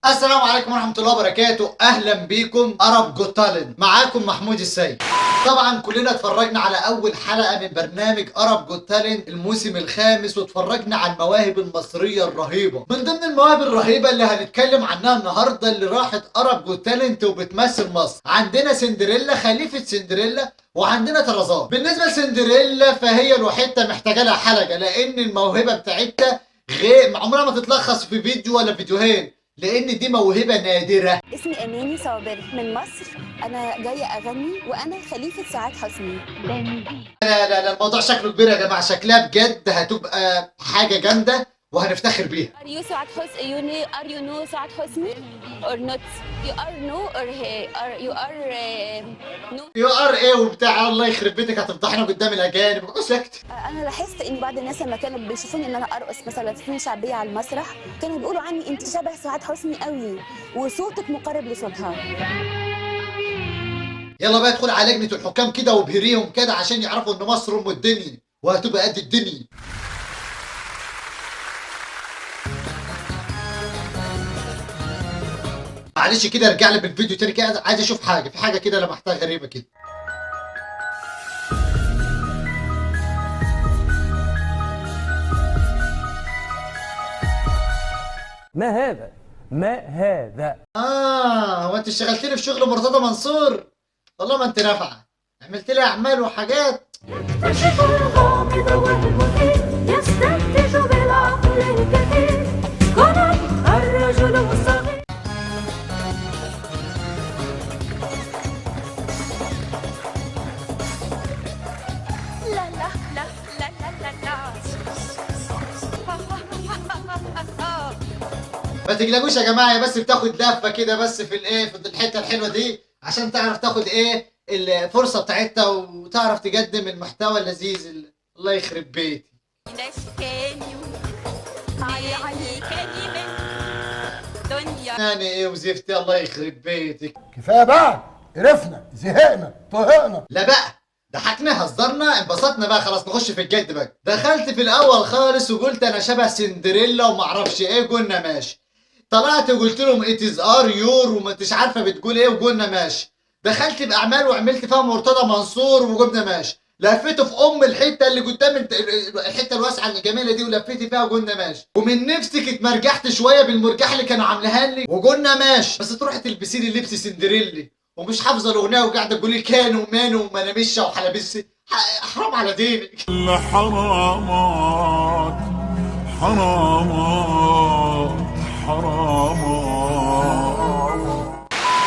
السلام عليكم ورحمة الله وبركاته. أهلا بيكم أرب جوت تالنت، معاكم محمود السيد. طبعا كلنا اتفرجنا على أول حلقة من برنامج أرب جوت تالنت الموسم الخامس، واتفرجنا على المواهب المصرية الرهيبة. من ضمن المواهب الرهيبة اللي هنتكلم عنها النهاردة اللي راحت أرب جوت تالنت وبتمثل مصر، عندنا سندريلا خليفة سندريلا، وعندنا طرزان. بالنسبة لسندريلا فهي الوحيدة محتاجة لها حلقة، لأن الموهبة بتاعتها غير عمرها ما تتلخص في فيديو ولا فيديوهين، لان دي موهبه نادره. اسمي اماني صابر من مصر. انا جايه اغني وانا خليفه سعاد حسني. لا الموضوع شكله كبير يا جماعه، شكلها بجد هتبقى حاجه جامده وهنفتخر بيها. Are you سعاد حسني? Are you know سعاد حسني or not? You are no or he or you are no. يو ار ايه وبتاع، الله يخرب بيتك هتفضحنا قدام الاجانب. سكت. انا لاحظت ان بعض الناس لما كانوا بيشوفوني ان انا ارقص مثلا في شعبيه على المسرح كانوا بيقولوا عني انت شبه سعاد حسني قوي وصوتك مقارب لصوتها. يلا بقى ادخل على لجنه الحكام كده وابهريهم كده عشان يعرفوا ان مصر ام الدنيا وهتبقى قد الدنيا. معلش كده ارجع لي بالفيديو تاني كده، عايز اشوف حاجه، في حاجه كده لمحتها غريبه كده. ما هذا؟ ما هذا؟ هو انت اشتغلتني في شغل مرتضى منصور؟ والله ما انت نافعه، عملت لي اعمال وحاجات. يكتشف الغامض والمثير يستنتج بالعقل الكثير كونان الرجل الصغير. لا لا لا لا لا لا ما تقلقوش يا جماعه، هي بس بتاخد لفه كده بس في الايه، في الحته الحلوه دي عشان تعرف تاخد ايه الفرصه بتاعتها وتعرف تقدم المحتوى اللذيذ الله يخرب بيتي. يعني ايه وزفتي الله يخرب بيتك. كفايه بقى، قرفنا زهقنا طهقنا. لا بقى ضحكنا هزرنا انبسطنا بقى، خلاص نخش في الجد بقى. دخلت في الاول خالص وقلت انا شبه سندريلا ومعرفش ايه، قلنا ماشي. طلعت وقلت لهم اتز ار يور وما انتش عارفه بتقول ايه وقلنا ماشي. دخلت باعمال وعملت فيها مرتضى منصور وقلنا ماشي. لفيته في الحته اللي قدام الحته الواسعه الجميله دي ولفيت فيها وقلنا ماشي. ومن نفسك اتمرجحت شويه بالمرجحه اللي كانوا عاملها لي وقلنا ماشي. بس تروحي تلبسي لي لبس سندريلي ومش حافظه الاغنيه وقاعده تقولي كانوا ومانوا ومنامشه وحلبسي. حرام على دينك. حرامات حرامات حرامات.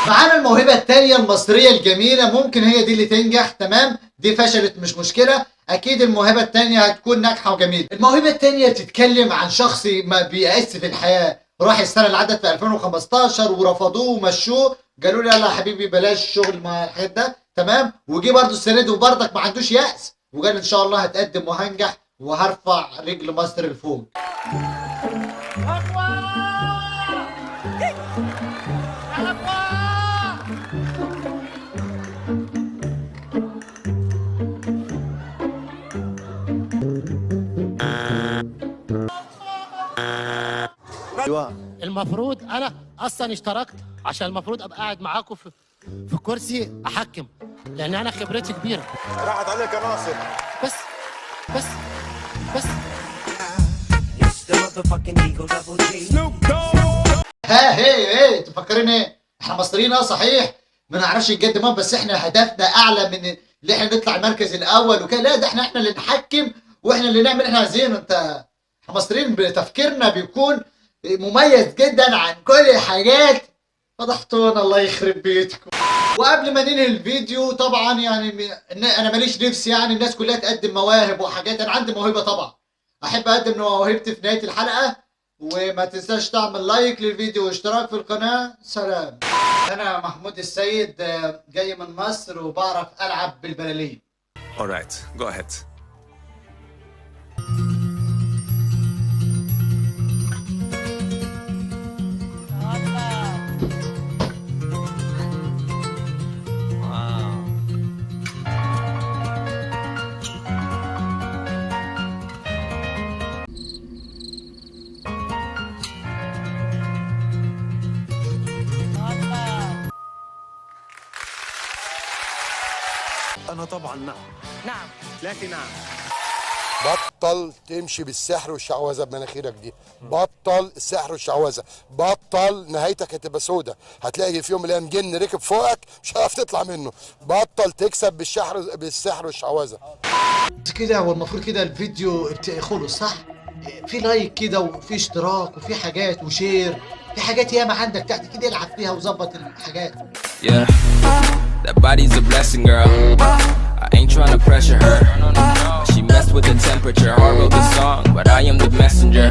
معانا الموهبة التانية المصرية الجميلة، ممكن هي دي اللي تنجح. تمام، دي فشلت مش مشكلة، أكيد الموهبة التانية هتكون ناجحة وجميلة. الموهبة التانية تتكلم عن شخص ما بيأس في الحياة، راح السنة اللي عدت في 2015 ورفضوه ومشوه، قالوا لي يلا يا حبيبي بلاش شغل مع الحاجات ده. تمام، وجي برضه السنة دي وبرضك ما عندوش يأس وقال إن شاء الله هتقدم وهنجح وهرفع رجل مصر لفوق. المفروض انا اصلا اشتركت عشان المفروض ابقى قاعد معاكم في كرسي احكم، لان انا خبرتي كبيره. راحت عليك يا ناصر. بس بس بس ها هي انتوا مفكرين ايه؟ احنا مصريين صحيح ما نعرفش نقدم، بس احنا هدفنا اعلى من اللي احنا نطلع المركز الاول وكده. لا ده احنا اللي نحكم واحنا اللي نعمل احنا عايزينه. احنا مصريين بتفكيرنا بيكون مميز جدا عن كل الحاجات. فضحتونا الله يخرب بيتكم. وقبل ما ننهي الفيديو طبعا يعني انا ماليش نفسي يعني الناس كلها تقدم مواهب وحاجات، انا عندي موهبه طبعا احب اقدم موهبتي في نهايه الحلقه. وما تنساش تعمل لايك للفيديو واشتراك في القناه. سلام. انا محمود السيد، جاي من مصر وبعرف العب بالبلالين. Alright, go ahead. أنا طبعا نعم. نعم. لكن نعم. بطل تمشي بالسحر والشعوذه بمناخيرك دي، بطل السحر والشعوذه، بطل نهايتك هتبقى سودة، هتلاقي في يوم من الايام جن ركب فوقك مش هتعرف تطلع منه، بطل تكسب بالسحر والشعوذه. كده هو المفروض كده الفيديو خلص صح؟ في لايك كده وفي اشتراك وفي حاجات وشير، في حاجات ياما عندك تحت كده العب فيها وظبط الحاجات. Yeah, that body's a blessing, girl. I ain't trying to pressure her. She messed with the temperature. Hard wrote the song, but I am the messenger.